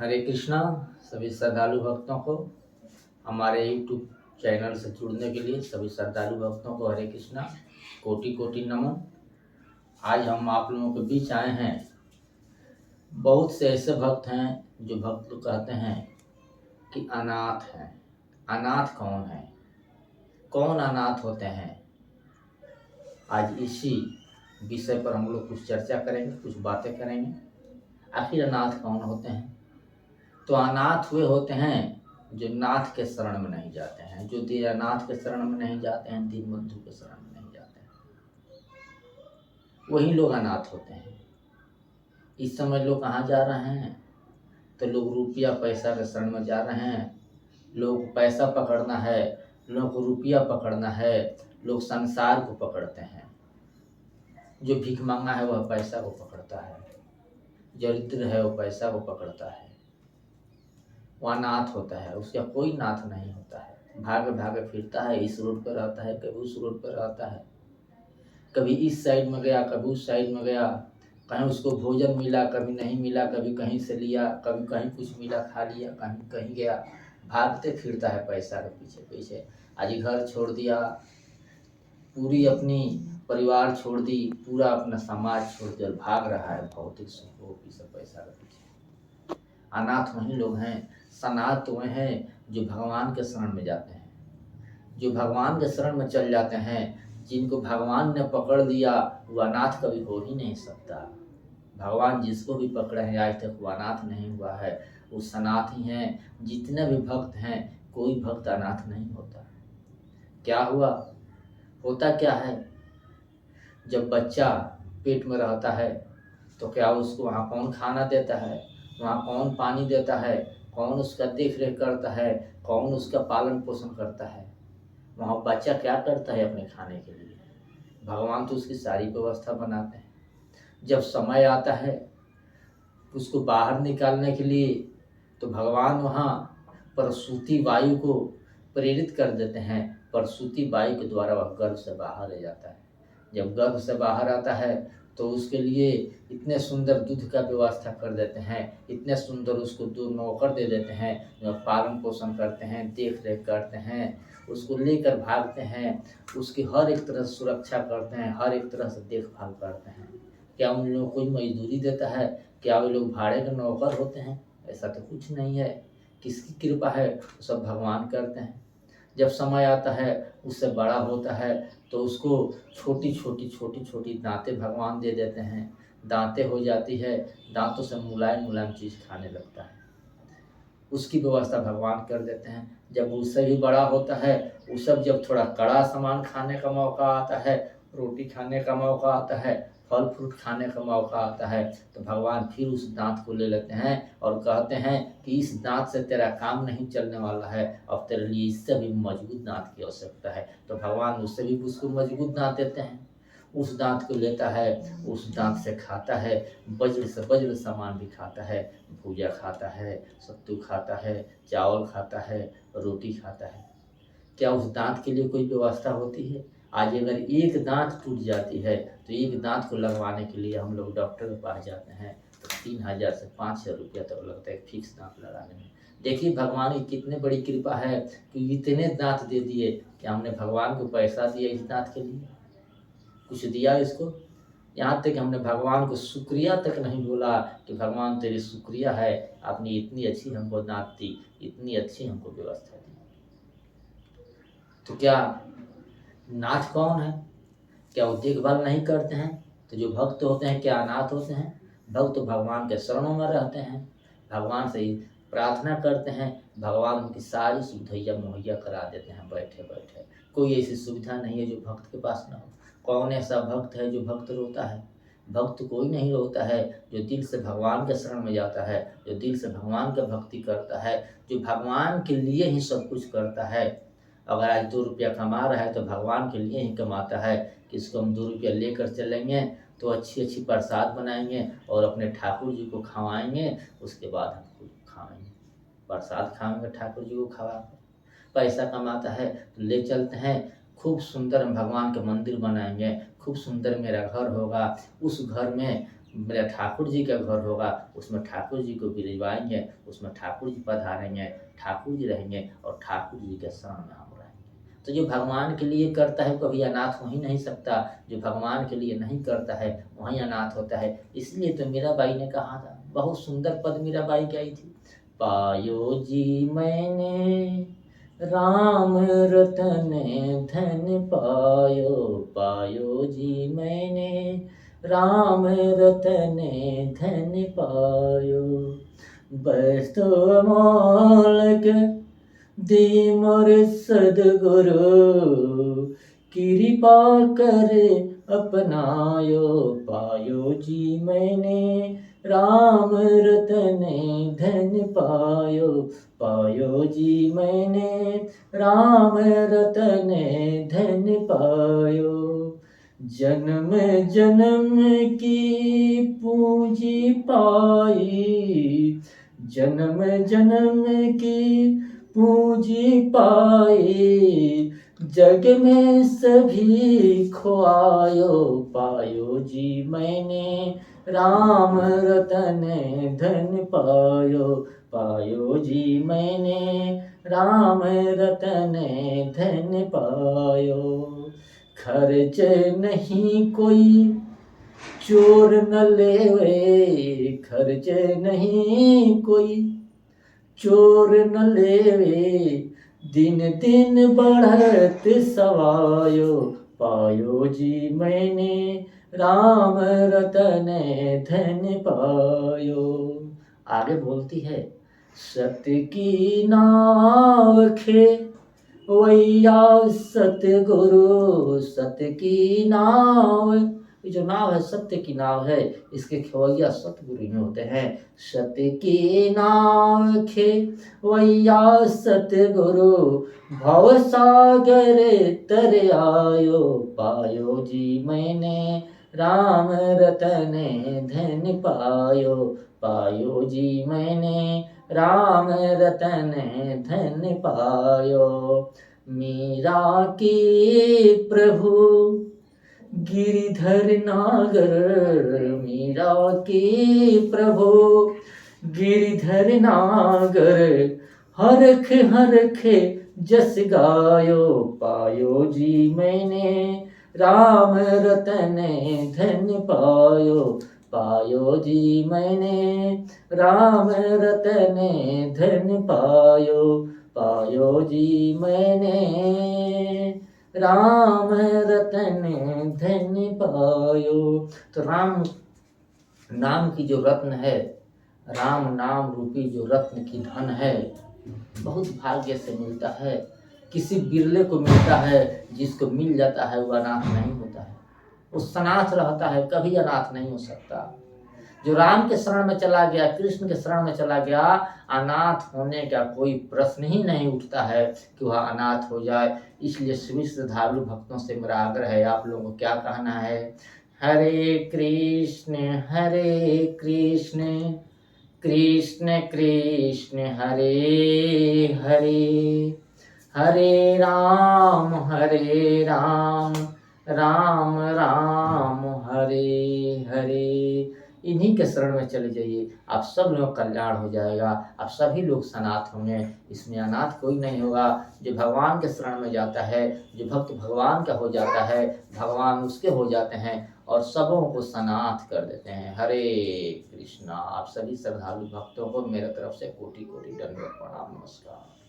हरे कृष्णा। सभी श्रद्धालु भक्तों को हमारे यूट्यूब चैनल से जुड़ने के लिए सभी श्रद्धालु भक्तों को हरे कृष्णा, कोटि कोटि नमन। आज हम आप लोगों के बीच आए हैं। बहुत से ऐसे भक्त हैं जो भक्त लोग कहते हैं कि अनाथ हैं। अनाथ कौन है, कौन अनाथ होते हैं? आज इसी विषय पर हम लोग कुछ चर्चा करेंगे, कुछ बातें करेंगे। आखिर अनाथ कौन होते हैं? तो अनाथ वे होते हैं जो नाथ के शरण में नहीं जाते हैं, जो दीनानाथ के शरण में नहीं जाते हैं, दीनबंधु के शरण में नहीं जाते हैं, वही लोग अनाथ होते हैं। इस समय लोग कहाँ जा रहे हैं? तो लोग रुपया पैसा के शरण में जा रहे हैं। लोग पैसा पकड़ना है, लोग को रुपया पकड़ना है, लोग संसार को पकड़ते हैं। जो भीख मांगा है वह पैसा को पकड़ता है, दरिद्र है वो पैसा को पकड़ता है, वह नाथ होता है। उसका कोई नाथ नहीं होता है। भागे भागे फिरता है, इस रोड पर रहता है, कभी उस रोड पर रहता है, कभी इस साइड में गया, कभी उस साइड में गया। कहीं उसको भोजन मिला, कभी नहीं मिला, कभी कहीं से लिया, कभी कहीं कुछ मिला खा लिया, कहीं कहीं गया। भागते फिरता है पैसा के पीछे पीछे। आज घर छोड़ दिया, पूरी अपनी परिवार छोड़ दी, पूरा अपना समाज छोड़ दिया और भाग रहा है भौतिक सुखों की सब पैसा के पीछे। अनाथ वही लोग हैं। सनाथ तो वह हैं जो भगवान के शरण में जाते हैं, जो भगवान के शरण में चल जाते हैं। जिनको भगवान ने पकड़ लिया वो अनाथ कभी हो ही नहीं सकता। भगवान जिसको भी पकड़े हैं आज तक वो अनाथ नहीं हुआ है, वो सनाथ ही हैं। जितने भी भक्त हैं कोई भक्त अनाथ नहीं होता। क्या हुआ, होता क्या है? जब बच्चा पेट में रहता है तो क्या उसको वहाँ कौन खाना देता है, वहाँ कौन पानी देता है, कौन उसका देख रेख करता है, कौन उसका पालन पोषण करता है? वहाँ बच्चा क्या करता है अपने खाने के लिए? भगवान तो उसकी सारी व्यवस्था बनाते हैं। जब समय आता है उसको बाहर निकालने के लिए तो भगवान वहाँ प्रसूति वायु को प्रेरित कर देते हैं। प्रसूति वायु के द्वारा वह गर्भ से बाहर आ जाता है। जब गर्भ से बाहर आता है तो उसके लिए इतने सुंदर दूध का व्यवस्था कर देते हैं, इतने सुंदर उसको दो नौकर दे देते हैं जो पालन पोषण करते हैं, देख रेख करते हैं, उसको लेकर भागते हैं, उसकी हर एक तरह से सुरक्षा करते हैं, हर एक तरह से देखभाल करते हैं। क्या उन लोगों को कोई मजदूरी देता है? क्या वे लोग भाड़े के नौकर होते हैं? ऐसा तो कुछ नहीं है। किसकी कृपा है? वो सब भगवान करते हैं। जब समय आता है उससे बड़ा होता है तो उसको छोटी छोटी छोटी छोटी दांतें भगवान दे देते हैं। दांतें हो जाती है, दांतों से मुलायम मुलायम चीज़ खाने लगता है, उसकी व्यवस्था भगवान कर देते हैं। जब उससे भी बड़ा होता है, वो सब जब थोड़ा कड़ा सामान खाने का मौका आता है, रोटी खाने का मौका आता है, फल फ्रूट खाने का मौका आता है, तो भगवान फिर उस दांत को ले लेते हैं और कहते हैं कि इस दांत से तेरा काम नहीं चलने वाला है, अब तेरे लिए इससे भी मजबूत दांत की आवश्यकता है। तो भगवान उससे भी उसको मजबूत दांत देते हैं। उस दांत को लेता है, उस दांत से खाता है, वज्र से वज्र सामान भी खाता है। भुजा खाता है, सत्तू खाता है, चावल खाता है, रोटी खाता है। क्या उस दांत के लिए कोई व्यवस्था होती है? आज अगर एक दांत टूट जाती है तो एक दांत को लगवाने के लिए हम लोग डॉक्टर के पास जाते हैं तो 3,000 से 5,000 रुपया तक लगता है फिक्स दांत लगाने में। देखिए भगवान की कितनी बड़ी कृपा है कि इतने दांत दे दिए। क्या हमने भगवान को पैसा दिया इस दांत के लिए? कुछ दिया इसको? यहाँ तक हमने भगवान को शुक्रिया तक नहीं बोला कि भगवान तेरी शुक्रिया है, आपने इतनी अच्छी हमको दांत दी, इतनी अच्छी हमको व्यवस्था दी। तो क्या नाथ कौन है? क्या वो देखभाल नहीं करते हैं? तो जो भक्त होते हैं क्या अनाथ होते हैं? भक्त तो भगवान के शरणों में रहते हैं, भगवान से ही प्रार्थना करते हैं, भगवान उनकी सारी सुविधा मुहैया करा देते हैं बैठे बैठे। कोई ऐसी सुविधा नहीं है जो भक्त के पास ना हो। कौन ऐसा भक्त है जो भक्त रोता है? भक्त कोई नहीं रोता है जो दिल से भगवान के शरण में जाता है, जो दिल से भगवान का भक्ति करता है, जो भगवान के लिए ही सब कुछ करता है। अगर आज 2 रुपया कमा रहा है तो भगवान के लिए ही कमाता है कि इसको हम 2 रुपया लेकर चलेंगे तो अच्छी अच्छी प्रसाद बनाएंगे और अपने ठाकुर जी को खवाएंगे, उसके बाद हम खुद खाएंगे, प्रसाद खाएंगे ठाकुर जी को खवा कर। पैसा कमाता है तो ले चलते हैं, खूब सुंदर हम भगवान के मंदिर बनाएंगे, खूब सुंदर मेरा घर होगा, उस घर में मेरा ठाकुर जी का घर होगा, उसमें ठाकुर जी को बिराजवाएँगे, उसमें ठाकुर जी पधारेंगे, ठाकुर जी रहेंगे और ठाकुर जी के शरण में हम रहेंगे। तो जो भगवान के लिए करता है कभी अनाथ हो ही नहीं सकता, जो भगवान के लिए नहीं करता है वहीं अनाथ होता है। इसलिए तो मीराबाई ने कहा था, बहुत सुंदर पद मीराबाई गाई थी, पायो जी मैंने राम रतन धन पायो, पायो जी मैंने राम रतन धन पायो। बस्तो अमोलक दी मोर सद्गुरु, कृपा कर अपनायो, पायो जी मैंने राम रतन धन पायो, पायो जी मैंने राम रतन धन पायो। जन्म जन्म की पूंजी पाई, जन्म जन्म की पूंजी पाई, जग में सभी खोआयो, पायो जी मैंने राम रतन धन पायो, पायो जी मैंने राम रतन धन पायो। खर्च नहीं कोई चोर न लेवे, खर्च नहीं कोई चोर न लेवे, दिन दिन बढ़त सवायो, पायो जी मैंने राम रतन धन पायो। आगे बोलती है, सत्य की नाव खे वैया सतगुरु, सत्य की नाव, ये जो नाव है सत्य की नाव है, इसके खेवैया सतगुरु में होते हैं। सत्य की नाव खे वैया सतगुरु, भव सागर तर आयो, पायो जी मैंने राम रतन धन पायो, पायो जी मैंने राम रतन धन पायो। मीरा की प्रभु गिरिधर नागर, मीरा की प्रभु गिरिधर नागर, हरख हरख जस गायो, पायो जी मैंने राम रतन धन पायो, पायो जी मैंने राम रतन धन पायो, पायो जी मैंने राम रतन धन पायो। तो राम नाम की जो रत्न है, राम नाम रूपी जो रत्न की धन है, बहुत भाग्य से मिलता है। किसी बिरले को मिलता है, जिसको मिल जाता है वो अनाथ नहीं होता है, वो सनाथ रहता है, कभी अनाथ नहीं हो सकता। जो राम के शरण में चला गया, कृष्ण के शरण में चला गया, अनाथ होने का कोई प्रश्न ही नहीं उठता है कि वह अनाथ हो जाए। इसलिए सभी श्रद्धालु भक्तों से मेरा आग्रह है, आप लोगों को क्या कहना है, हरे कृष्ण कृष्ण कृष्ण हरे हरे, हरे राम राम राम हरे हरे। इन्हीं के शरण में चले जाइए, आप सब लोग कल्याण हो जाएगा, आप सभी लोग सनाथ होंगे, इसमें अनाथ कोई नहीं होगा। जो भगवान के शरण में जाता है, जो भक्त भगवान का हो जाता है, भगवान उसके हो जाते हैं और सबों को सनाथ कर देते हैं। हरे कृष्णा। आप सभी श्रद्धालु भक्तों को मेरे तरफ से कोटि कोटि दंडवत प्रणाम, नमस्कार।